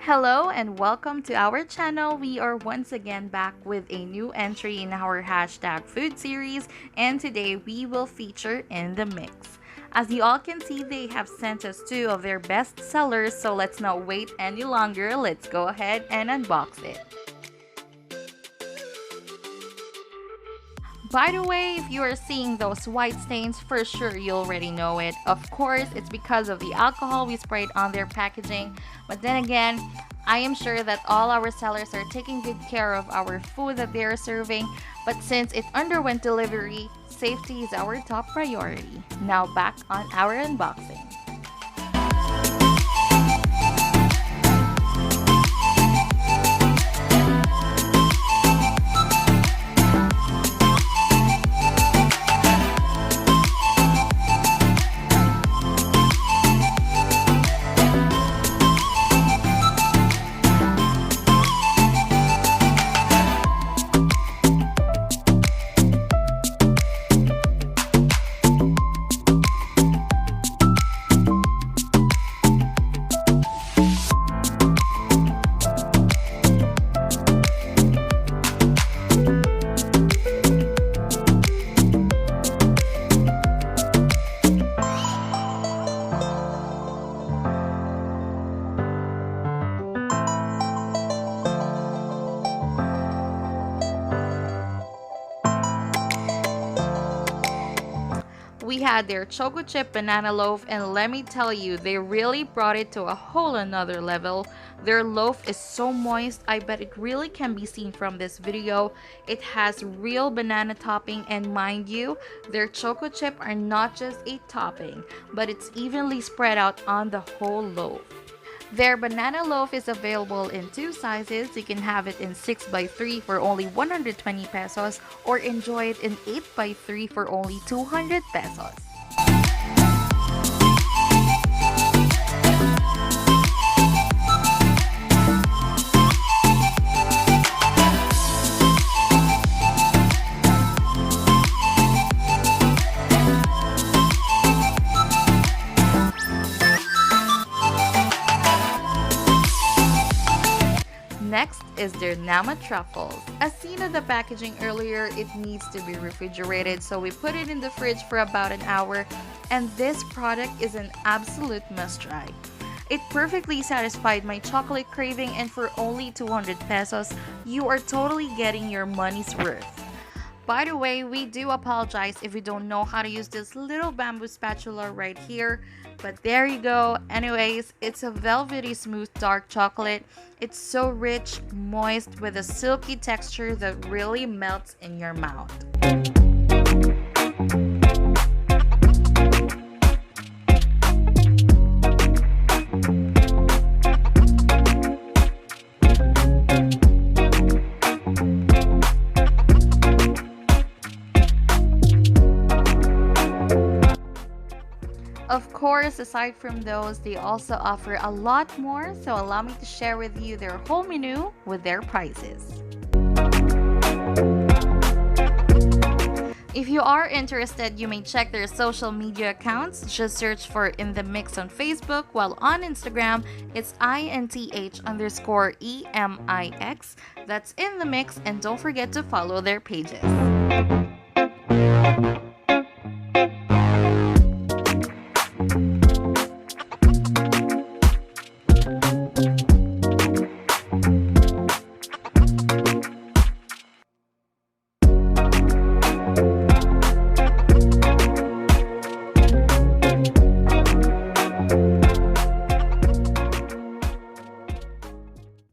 Hello and welcome to our channel. We are once again back with a new entry in our hashtag food series, and today we will feature In the Mix. As you all can see, they have sent us two of their best sellers, so let's not wait any longer. Let's go ahead and unbox it. By the way, if you are seeing those white stains, for sure you already know it. Of course, it's because of the alcohol we sprayed on their packaging. But then again, I am sure that all our sellers are taking good care of our food that they are serving. But since it underwent delivery, safety is our top priority. Now back on our unboxing. We had their Choco chip banana loaf, and let me tell you, they really brought it to a whole another level. Their loaf is so moist, I bet it really can be seen from this video. It has real banana topping, and mind you, their Choco chip are not just a topping, but it's evenly spread out on the whole loaf. Their banana loaf is available in two sizes. You can have it in 6x3 for only 120 pesos or enjoy it in 8x3 for only 200 pesos. Next is their Nama Truffles. As seen in the packaging earlier, it needs to be refrigerated, so we put it in the fridge for about an hour, and this product is an absolute must-try. It perfectly satisfied my chocolate craving, and for only 200 pesos, you are totally getting your money's worth. By the way, we do apologize if we don't know how to use this little bamboo spatula right here, but there you go. Anyways, it's a velvety smooth dark chocolate. It's so rich, moist, with a silky texture that really melts in your mouth. Of course, aside from those, they also offer a lot more, so allow me to share with you their whole menu with their prices. If you are interested, you may check their social media accounts. Just search for In The Mix on Facebook, while on Instagram, it's INTH_EMIX. That's In The Mix, and don't forget to follow their pages.